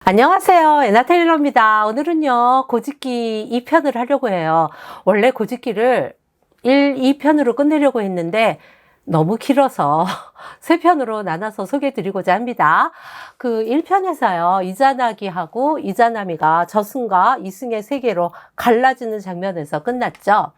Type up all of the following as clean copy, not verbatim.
안녕하세요. 에나텔러입니다. 오늘은요, 고짓기 2편을 하려고 해요. 원래 고짓기를 1, 2편으로 끝내려고 했는데 너무 길어서 3편으로 나눠서 소개해 드리고자 합니다. 그 1편에서요, 이자나기하고 이자나미가 저승과 이승의 세계로 갈라지는 장면에서 끝났죠.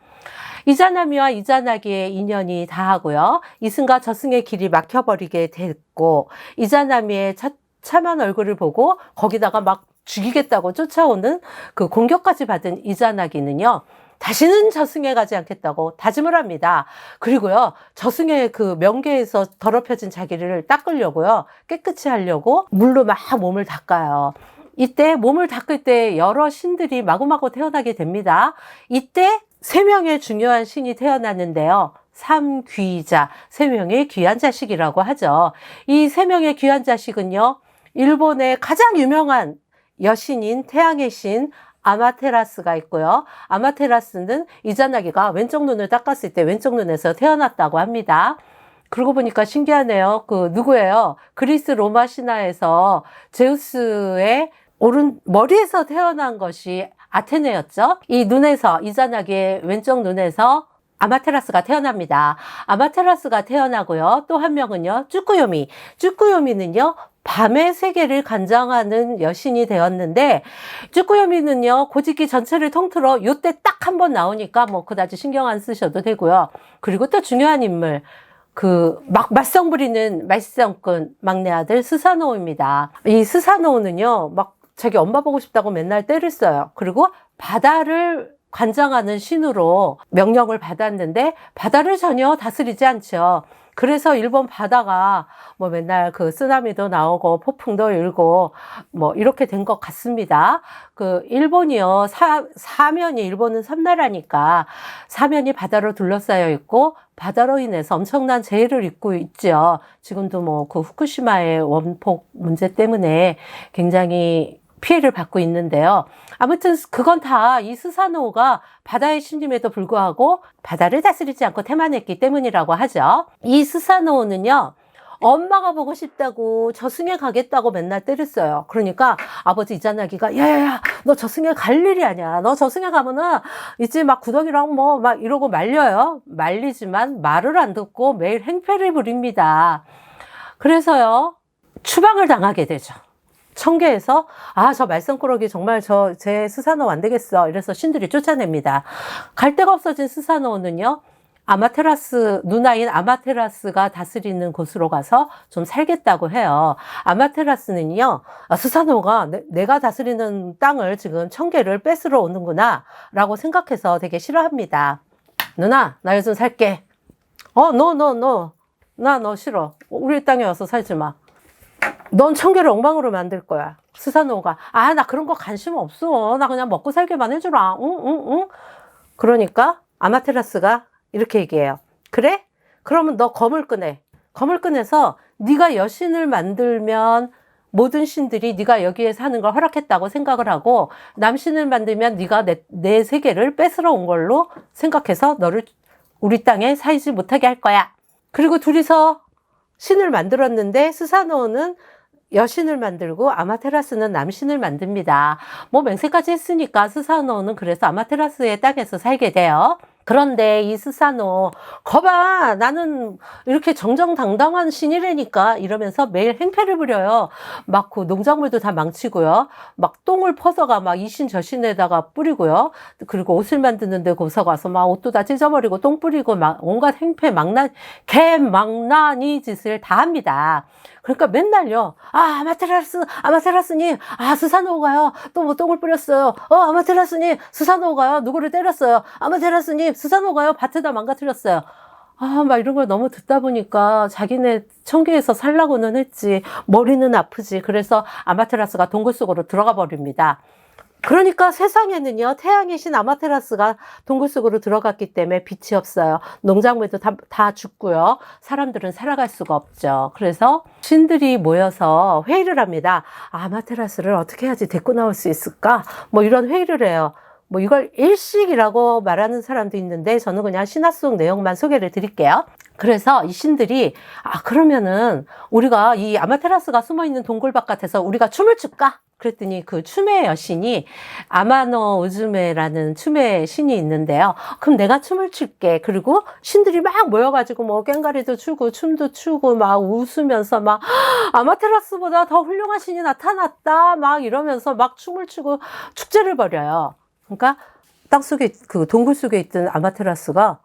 이자나미와 이자나기의 인연이 다하고요. 이승과 저승의 길이 막혀버리게 됐고, 이자나미의 참한 얼굴을 보고 거기다가 막 죽이겠다고 쫓아오는 그 공격까지 받은 이자나기는요, 다시는 저승에 가지 않겠다고 다짐을 합니다. 그리고요, 저승의 그 명계에서 더럽혀진 자기를 닦으려고요, 깨끗이 하려고 물로 막 몸을 닦아요. 이때 몸을 닦을 때 여러 신들이 마구마구 태어나게 됩니다. 이때 3명의 중요한 신이 태어났는데요. 삼귀자, 3명의 귀한 자식이라고 하죠. 이 3명의 귀한 자식은요, 일본의 가장 유명한 여신인 태양의 신 아마테라스가 있고요. 아마테라스는 이자나기가 왼쪽 눈을 닦았을 때 왼쪽 눈에서 태어났다고 합니다. 그러고 보니까 신기하네요. 누구예요? 그리스 로마 신화에서 제우스의 머리에서 태어난 것이 아테네였죠. 이 눈에서, 이자나기의 왼쪽 눈에서 아마테라스가 태어납니다. 아마테라스가 태어나고요. 또 한 명은요, 쭈꾸요미. 쭈꾸요미는요, 밤의 세계를 관장하는 여신이 되었는데, 쭈꾸요미는요, 고짓기 전체를 통틀어 요때 딱 한 번 나오니까 뭐 그다지 신경 안 쓰셔도 되고요. 그리고 또 중요한 인물, 말썽 부리는 말썽꾼 막내 아들 스사노오입니다. 이 스사노오는요, 자기 엄마 보고 싶다고 맨날 떼를 써요. 그리고 바다를 관장하는 신으로 명령을 받았는데 바다를 전혀 다스리지 않죠. 그래서 일본 바다가 맨날 쓰나미도 나오고 폭풍도 일고 이렇게 된 것 같습니다. 일본이요, 사면이, 일본은 섬나라니까 사면이 바다로 둘러싸여 있고 바다로 인해서 엄청난 재해를 입고 있죠. 지금도 후쿠시마의 원폭 문제 때문에 굉장히 피해를 받고 있는데요. 아무튼 그건 다 이 스사노오가 바다의 신임에도 불구하고 바다를 다스리지 않고 태만했기 때문이라고 하죠. 이 스사노오는요, 엄마가 보고 싶다고 저승에 가겠다고 맨날 때렸어요. 그러니까 아버지 이자나기가 야야야, 너 저승에 갈 일이 아니야. 너 저승에 가면은 이제 구덩이랑 이러고 말려요. 말리지만 말을 안 듣고 매일 행패를 부립니다. 그래서요, 추방을 당하게 되죠. 청계에서 저 말썽꾸러기 정말 제 스사노오 안 되겠어. 이래서 신들이 쫓아냅니다. 갈 데가 없어진 스사노오는요, 누나인 아마테라스가 다스리는 곳으로 가서 좀 살겠다고 해요. 아마테라스는요, 스사노오가 내가 다스리는 땅을 지금 청계를 뺏으러 오는구나 라고 생각해서 되게 싫어합니다. 누나, 나 요즘 살게. 나 너 싫어. 우리 땅에 와서 살지 마. 넌 청계를 엉망으로 만들 거야. 스사노오가 나 그런 거 관심 없어. 나 그냥 먹고 살게만 해주라. 응. 그러니까 아마테라스가 이렇게 얘기해요. 그래? 그러면 너 검을 꺼내. 검을 꺼내서 네가 여신을 만들면 모든 신들이 네가 여기에 사는 걸 허락했다고 생각을 하고, 남신을 만들면 네가 내 세계를 뺏으러 온 걸로 생각해서 너를 우리 땅에 살지 못하게 할 거야. 그리고 둘이서 신을 만들었는데 스사노오는 여신을 만들고 아마테라스는 남신을 만듭니다. 맹세까지 했으니까 스사노오는 그래서 아마테라스의 땅에서 살게 돼요. 그런데 이 스사노오, 거봐, 나는 이렇게 정정당당한 신이라니까 이러면서 매일 행패를 부려요. 농작물도 다 망치고요. 똥을 퍼서가 이 신 저 신에다가 뿌리고요. 그리고 옷을 만드는데 거기서 가서 옷도 다 찢어버리고 똥 뿌리고 온갖 행패, 개망나니 짓을 다 합니다. 그러니까 맨날요, 아마테라스님, 스사노오가요, 또 똥을 뿌렸어요. 아마테라스님, 스사노오가요, 누구를 때렸어요. 아마테라스님, 스사노오가요, 밭에다 망가뜨렸어요. 이런 걸 너무 듣다 보니까 자기네 청계에서 살라고는 했지, 머리는 아프지. 그래서 아마테라스가 동굴 속으로 들어가 버립니다. 그러니까 세상에는요, 태양의 신 아마테라스가 동굴 속으로 들어갔기 때문에 빛이 없어요. 농작물도 다 죽고요. 사람들은 살아갈 수가 없죠. 그래서 신들이 모여서 회의를 합니다. 아마테라스를 어떻게 해야지 데리고 나올 수 있을까? 이런 회의를 해요. 뭐 이걸 일식이라고 말하는 사람도 있는데 저는 그냥 신화 속 내용만 소개를 드릴게요. 그래서 이 신들이 그러면은 우리가 이 아마테라스가 숨어있는 동굴 바깥에서 우리가 춤을 출까? 그랬더니 그 춤의 여신이 아마노 우즈메라는 춤의 신이 있는데요. 그럼 내가 춤을 출게. 그리고 신들이 막 모여가지고 뭐 꽹가리도 추고 춤도 추고 막 웃으면서 막 아마테라스보다 더 훌륭한 신이 나타났다 막 이러면서 막 춤을 추고 축제를 벌여요. 그러니까 땅속에 그 동굴 속에 있던 아마테라스가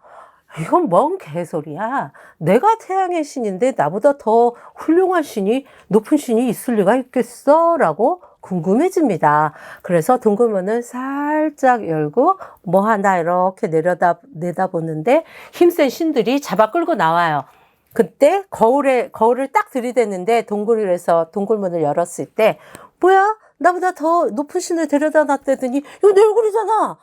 이건 뭔 개소리야. 내가 태양의 신인데 나보다 더 훌륭한 신이, 높은 신이 있을 리가 있겠어? 라고 궁금해집니다. 그래서 동굴문을 살짝 열고 뭐 하나 이렇게 내다보는데 힘센 신들이 잡아 끌고 나와요. 그때 거울을 딱 들이대는데 동굴문을 열었을 때 뭐야? 나보다 더 높은 신을 데려다 놨다더니 이거 내 얼굴이잖아.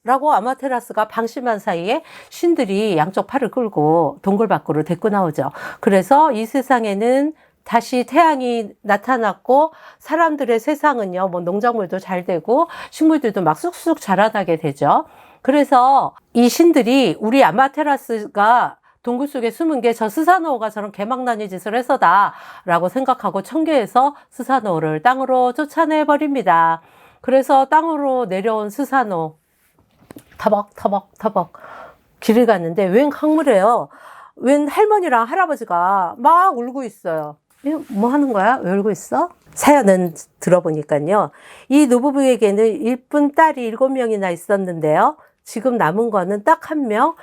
라고 아마테라스가 방심한 사이에 신들이 양쪽 팔을 끌고 동굴 밖으로 데리고 나오죠. 그래서 이 세상에는 다시 태양이 나타났고 사람들의 세상은요, 뭐 농작물도 잘 되고 식물들도 막 쑥쑥 자라나게 되죠. 그래서 이 신들이 우리 아마테라스가 동굴 속에 숨은 게 저 스사노오가 저런 개망나니 짓을 해서다 라고 생각하고 청계해서 스사노오를 땅으로 쫓아내버립니다. 그래서 땅으로 내려온 스사노 터벅터벅터벅 길을 갔는데 웬 강물에요. 웬 할머니랑 할아버지가 막 울고 있어요. 뭐 하는 거야? 왜 울고 있어? 사연은 들어보니까요. 이 노부부에게는 일뿐 딸이 7명이나 있었는데요. 지금 남은 거는 딱 1명.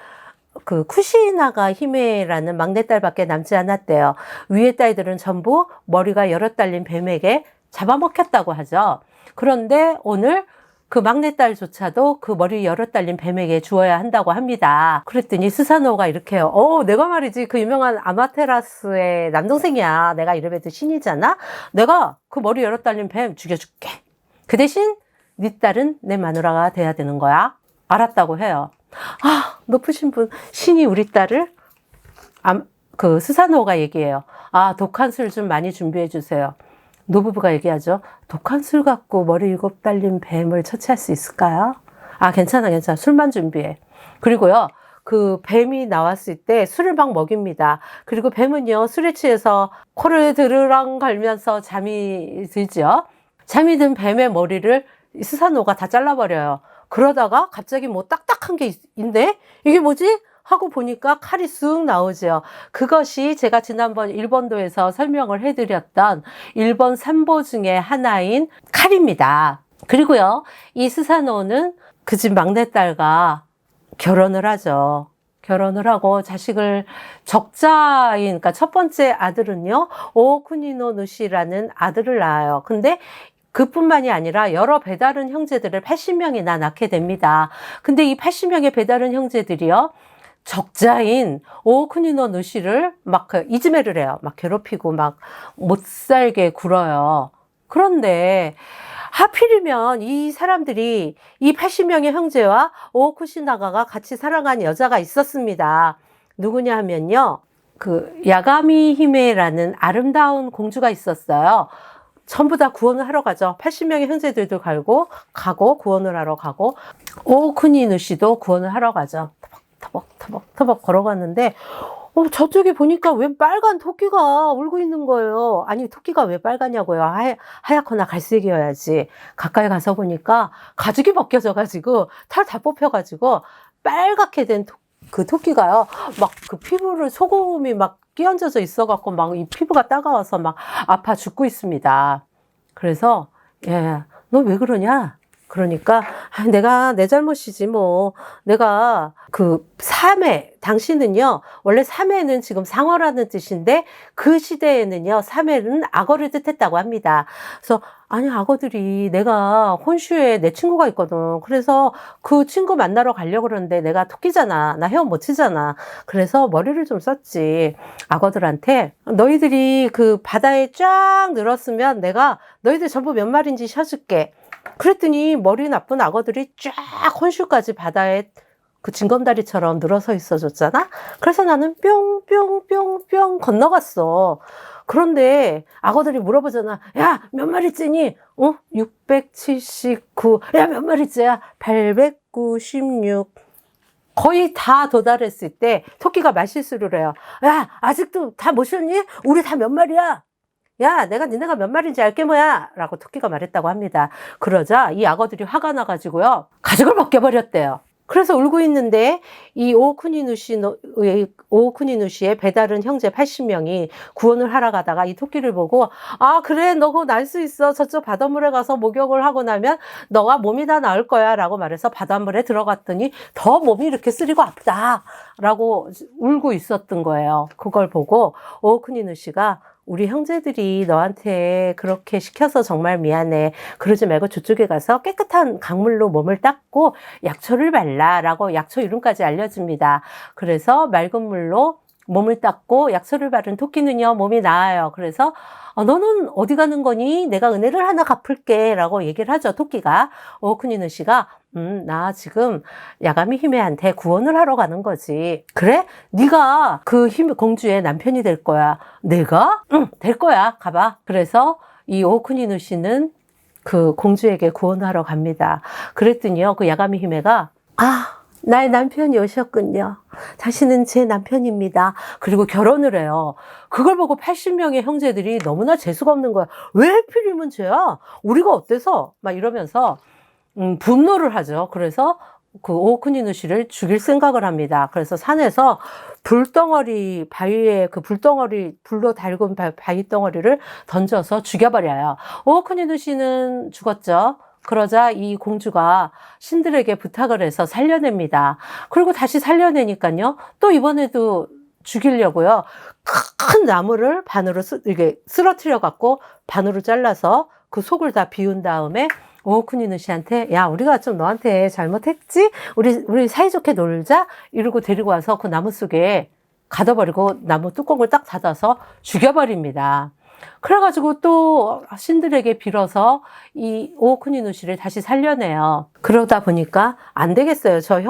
그 쿠시나가 히메라는 막내딸밖에 남지 않았대요. 위의 딸들은 전부 머리가 여러 달린 뱀에게 잡아먹혔다고 하죠. 그런데 오늘 그 막내딸조차도 그 머리 여러 달린 뱀에게 주어야 한다고 합니다. 그랬더니 스사노가 이렇게 해요. 내가 말이지 그 유명한 아마테라스의 남동생이야. 내가 이래봬도 신이잖아. 내가 그 머리 여러 달린 뱀 죽여줄게. 그 대신 네 딸은 내 마누라가 돼야 되는 거야. 알았다고 해요. 높으신 분, 신이 우리 딸을 그 스사노가 얘기해요. 독한 술 좀 많이 준비해 주세요. 노부부가 얘기하죠. 독한 술 갖고 머리 7 달린 뱀을 처치할 수 있을까요? 괜찮아. 술만 준비해. 그리고요, 그 뱀이 나왔을 때 술을 막 먹입니다. 그리고 뱀은요, 술에 취해서 코를 드르렁 갈면서 잠이 들죠. 잠이 든 뱀의 머리를 스사노가 다 잘라버려요. 그러다가 갑자기 뭐 딱딱한 게 있네? 이게 뭐지? 하고 보니까 칼이 쑥 나오죠. 그것이 제가 지난번 일본도에서 설명을 해드렸던 일본 삼보 중에 하나인 칼입니다. 그리고요, 이 스사노는 그 집 막내딸과 결혼을 하죠. 결혼을 하고 자식을 적자인, 그러니까 첫 번째 아들은요, 오쿠니노 누시라는 아들을 낳아요. 근데 그뿐만이 아니라 여러 배다른 형제들을 80명이나 낳게 됩니다. 근데 이 80명의 배다른 형제들이요, 적자인 오쿠니노 누시를 막 이즈메를 해요. 막 괴롭히고 막 못 살게 굴어요. 그런데 하필이면 이 사람들이 이 80명의 형제와 오쿠시나가가 같이 사랑한 여자가 있었습니다. 누구냐 하면요, 그 야가미 히메라는 아름다운 공주가 있었어요. 전부 다 구원을 하러 가죠. 80명의 형제들도 가고 구원을 하러 가고 오쿠니누 씨도 구원을 하러 가죠. 터벅터벅 걸어갔는데 저쪽에 보니까 웬 빨간 토끼가 울고 있는 거예요. 아니, 토끼가 왜 빨가냐고요. 하얗거나 갈색이어야지. 가까이 가서 보니까 가죽이 벗겨져가지고 털 다 뽑혀가지고 빨갛게 된 그 토끼가요, 막 그 피부를 소금이 막 끼얹어져 있어갖고 막 이 피부가 따가워서 막 아파 죽고 있습니다. 그래서 너 왜 그러냐? 그러니까 내가 내 잘못이지 뭐. 내가 그 사매, 당신은요, 원래 사매는 지금 상어라는 뜻인데 그 시대에는요, 사매는 악어를 뜻했다고 합니다. 그래서 아니, 악어들이, 내가 혼슈에 내 친구가 있거든. 그래서 그 친구 만나러 가려고 그러는데 내가 토끼잖아. 나 헤엄 못 치잖아. 그래서 머리를 좀 썼지. 악어들한테 너희들이 그 바다에 쫙 늘었으면 내가 너희들 전부 몇 마리인지 쉬어줄게. 그랬더니 머리 나쁜 악어들이 쫙 혼슈까지 바다에 그 징검다리처럼 늘어서 있어 줬잖아. 그래서 나는 뿅뿅뿅뿅 건너갔어. 그런데 악어들이 물어보잖아. 야, 몇 마리째니? 679. 야, 몇 마리째야? 896. 거의 다 도달했을 때 토끼가 말실수를 해요. 야, 아직도 다 못 쉬었니? 우리 다 몇 마리야? 야, 내가 니네가 몇 마리인지 알게 뭐야? 라고 토끼가 말했다고 합니다. 그러자 이 악어들이 화가 나가지고요. 가죽을 벗겨버렸대요. 그래서 울고 있는데 이 오오쿠니누시의 배다른 형제 80명이 구원을 하러 가다가 이 토끼를 보고 아, 그래, 너 그거 날 수 있어. 저쪽 바닷물에 가서 목욕을 하고 나면 너가 몸이 다 나을 거야 라고 말해서 바닷물에 들어갔더니 더 몸이 이렇게 쓰리고 아프다 라고 울고 있었던 거예요. 그걸 보고 오오쿠니누시가 우리 형제들이 너한테 그렇게 시켜서 정말 미안해. 그러지 말고 저쪽에 가서 깨끗한 강물로 몸을 닦고 약초를 발라라고 약초 이름까지 알려줍니다. 그래서 맑은 물로 몸을 닦고 약초를 바른 토끼는요, 몸이 나아요. 그래서 너는 어디 가는 거니? 내가 은혜를 하나 갚을게 라고 얘기를 하죠, 토끼가. 오오쿠니누시가 나 지금 야가미 히메한테 구원을 하러 가는 거지. 그래? 네가 그 공주의 남편이 될 거야. 내가? 응, 될 거야. 가봐. 그래서 이 오오쿠니누시는 그 공주에게 구원하러 갑니다. 그랬더니요, 그 야가미 히메가 나의 남편이 오셨군요. 당신은 제 남편입니다. 그리고 결혼을 해요. 그걸 보고 80명의 형제들이 너무나 재수가 없는 거야. 왜 하필이면 쟤야? 우리가 어때서? 막 이러면서 분노를 하죠. 그래서 그 오오쿠니누시를 죽일 생각을 합니다. 그래서 산에서 불덩어리, 바위에 그 불로 달군 바위 덩어리를 던져서 죽여버려요. 오오쿠니누시는 죽었죠. 그러자 이 공주가 신들에게 부탁을 해서 살려냅니다. 그리고 다시 살려내니까요. 또 이번에도 죽이려고요. 큰 나무를 반으로 이게 쓰러뜨려 갖고 반으로 잘라서 그 속을 다 비운 다음에 오오쿠니누시한테 야, 우리가 좀 너한테 잘못했지? 우리 사이좋게 놀자? 이러고 데리고 와서 그 나무 속에 가둬버리고 나무 뚜껑을 딱 닫아서 죽여버립니다. 그래가지고 또 신들에게 빌어서 이 오오쿠니누시를 다시 살려내요. 그러다 보니까 안 되겠어요. 저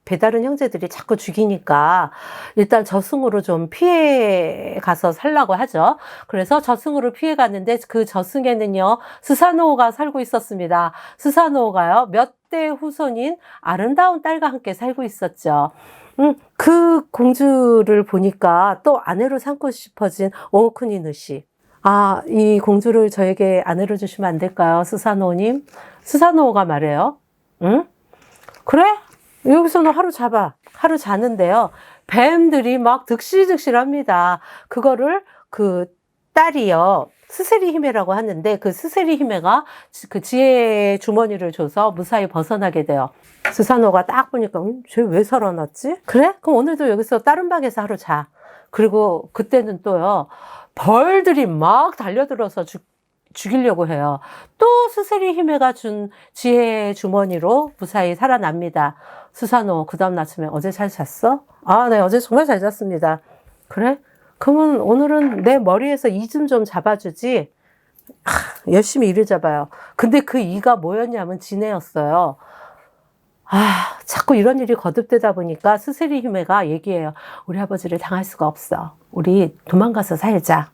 배다른 형제들이 자꾸 죽이니까 일단 저승으로 좀 피해 가서 살라고 하죠. 그래서 저승으로 피해 갔는데 그 저승에는요, 스사노오가 살고 있었습니다. 스사노오가요, 몇 대 후손인 아름다운 딸과 함께 살고 있었죠. 그 공주를 보니까 또 아내로 삼고 싶어진 오오쿠니누시. 이 공주를 저에게 아내로 주시면 안 될까요? 스사노오님? 스사노오가 말해요. 응? 그래? 여기서는 하루 자는데요. 뱀들이 막 득실득실합니다. 그거를 그 딸이요. 스세리 히메라고 하는데 그 스세리 히메가 그 지혜의 주머니를 줘서 무사히 벗어나게 돼요. 스사노가 딱 보니까 쟤 왜 살아났지? 그래? 그럼 오늘도 여기서 다른 방에서 하루 자. 그리고 그때는 또요. 벌들이 막 달려들어서 죽이려고 해요. 또 스세리 히메가 준 지혜의 주머니로 무사히 살아납니다. 스사노, 그 다음 아침에 어제 잘 잤어? 네, 어제 정말 잘 잤습니다. 그래? 그러면 오늘은 내 머리에서 이 좀 잡아주지? 열심히 이를 잡아요. 근데 그 이가 뭐였냐면 지네였어요. 자꾸 이런 일이 거듭되다 보니까 스세리 히메가 얘기해요. 우리 아버지를 당할 수가 없어. 우리 도망가서 살자.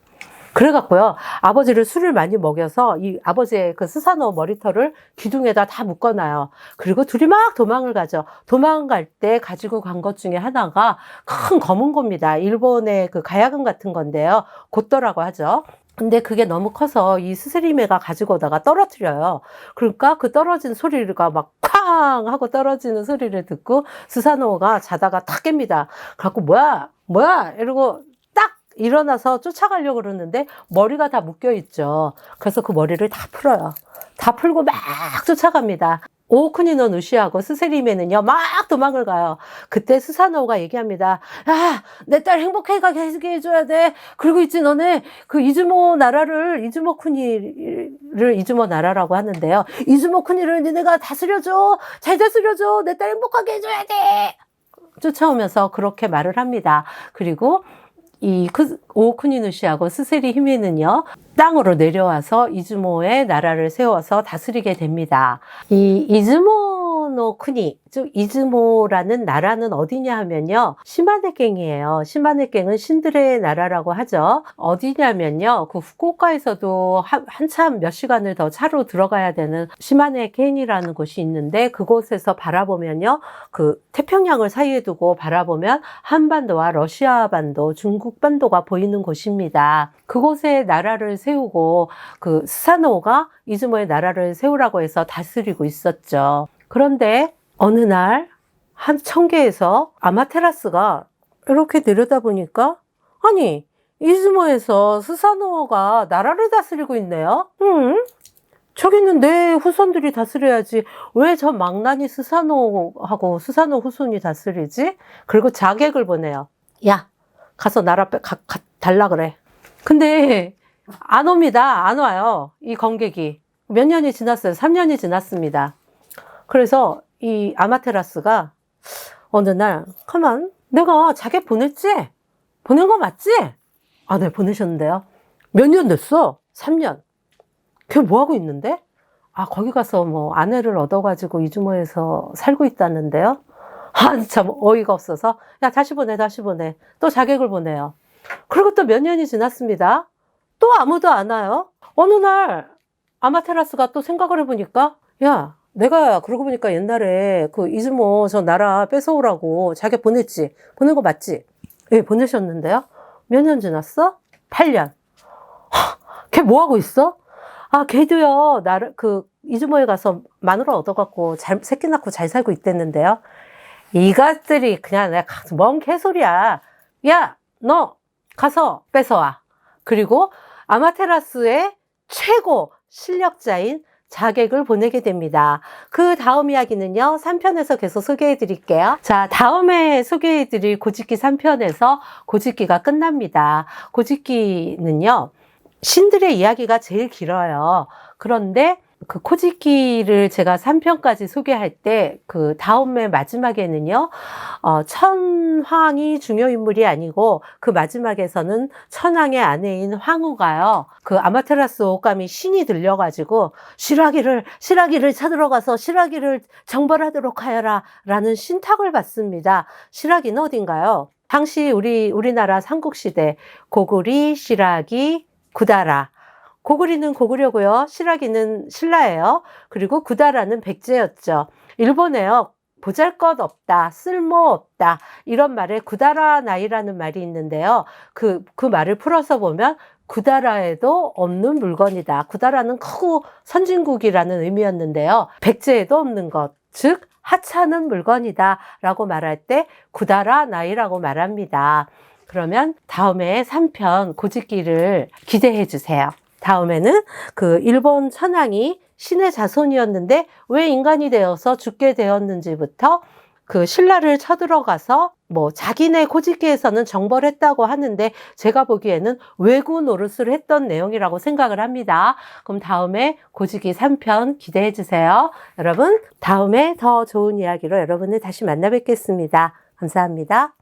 그래갖고요, 아버지를 술을 많이 먹여서 이 아버지의 그 스사노 머리털을 기둥에다 다 묶어놔요. 그리고 둘이 막 도망을 가죠. 도망갈 때 가지고 간 것 중에 하나가 큰 검은 겁니다. 일본의 그 가야금 같은 건데요. 곶더라고 하죠. 근데 그게 너무 커서 이 스스리메가 가지고 오다가 떨어뜨려요. 그러니까 그 떨어진 소리가 막 쾅 하고 떨어지는 소리를 듣고 스사노가 자다가 탁 깹니다. 그래갖고 뭐야 이러고 일어나서 쫓아가려고 그러는데 머리가 다 묶여 있죠. 그래서 그 머리를 다 풀어요. 다 풀고 막 쫓아갑니다. 오오쿠니노 누시하고 스세리메는요, 막 도망을 가요. 그때 스사노가 얘기합니다. 야, 내 딸 행복하게 하게 해줘야 돼. 그리고 있지, 너네 그 이즈모 나라를, 이즈모쿠니를 이즈모 나라라고 하는데요. 이즈모쿠니를 니네가 다스려줘. 잘 다스려줘. 내 딸 행복하게 해줘야 돼. 쫓아오면서 그렇게 말을 합니다. 그리고 오오쿠니누시하고 스세리 히메는요, 땅으로 내려와서 이즈모의 나라를 세워서 다스리게 됩니다. 이 이즈모 스사노 쿠니, 즉 이즈모라는 나라는 어디냐 하면요, 시마네갱이에요. 시마네갱은 신들의 나라라고 하죠. 어디냐면요, 그 후쿠오카에서도 한참 몇 시간을 더 차로 들어가야 되는 시마네갱이라는 곳이 있는데, 그곳에서 바라보면요, 그 태평양을 사이에 두고 바라보면 한반도와 러시아 반도, 중국 반도가 보이는 곳입니다. 그곳에 나라를 세우고 그 스사노가 이즈모의 나라를 세우라고 해서 다스리고 있었죠. 그런데 어느 날 한 청계에서 아마테라스가 이렇게 내려다보니까, 아니, 이즈모에서 스사노가 나라를 다스리고 있네요. 저기는 내 후손들이 다스려야지 왜 저 망나니 스사노하고 스사노 후손이 다스리지? 그리고 자객을 보내요. 야, 가서 나라 달라 그래. 근데 안 옵니다. 안 와요. 이 검객이. 몇 년이 지났어요. 3년이 지났습니다. 그래서 이 아마테라스가 어느 날, 가만, 내가 자객 보냈지? 보낸 거 맞지? 아, 네, 보내셨는데요. 몇 년 됐어? 3년. 걔 뭐 하고 있는데? 아, 거기 가서 뭐 아내를 얻어가지고 이즈모에서 살고 있다는데요. 아, 참 어이가 없어서, 야, 다시 보내. 또 자객을 보내요. 그리고 또 몇 년이 지났습니다. 또 아무도 안 와요. 어느 날 아마테라스가 또 생각을 해보니까, 야, 내가 그러고 보니까 옛날에 그 이즈모 저 나라 뺏어오라고 자객 보냈지? 보낸 거 맞지? 예, 보내셨는데요. 몇 년 지났어? 8년. 걔 뭐 하고 있어? 아, 걔도요, 이즈모에 가서 마누라 얻어갖고 새끼 낳고 잘 살고 있댔는데요. 이것들이 그냥 내가 뭔 개소리야. 야, 너 가서 뺏어와. 그리고 아마테라스의 최고 실력자인 자객을 보내게 됩니다. 그 다음 이야기는요, 3편에서 계속 소개해 드릴게요. 자, 다음에 소개해 드릴 고짓기 3편에서 고짓기가 끝납니다. 고짓기는요, 신들의 이야기가 제일 길어요. 그런데 그 코짓기를 제가 3편까지 소개할 때 그 다음에 마지막에는요, 천황이 중요 인물이 아니고 그 마지막에서는 천황의 아내인 황후가요, 그 아마테라스 오감이 신이 들려가지고 시라기를 쳐들어가서 시라기를 정벌하도록 하여라 라는 신탁을 받습니다. 시라기는 어딘가요? 당시 우리나라 삼국시대 고구리, 시라기, 구다라. 고구리는 고구려고요. 시라기는 신라예요. 그리고 구다라는 백제였죠. 일본에요, 보잘것없다, 쓸모없다, 이런 말에 구다라 나이라는 말이 있는데요. 그 말을 풀어서 보면 구다라에도 없는 물건이다. 구다라는 크고 선진국이라는 의미였는데요. 백제에도 없는 것, 즉 하찮은 물건이다 라고 말할 때 구다라 나이라고 말합니다. 그러면 다음에 3편 고짓기를 기대해 주세요. 다음에는 그 일본 천황이 신의 자손이었는데 왜 인간이 되어서 죽게 되었는지부터 그 신라를 쳐들어가서 뭐 자기네 고짓기에서는 정벌했다고 하는데 제가 보기에는 왜구 노릇을 했던 내용이라고 생각을 합니다. 그럼 다음에 고짓기 3편 기대해 주세요. 여러분, 다음에 더 좋은 이야기로 여러분을 다시 만나 뵙겠습니다. 감사합니다.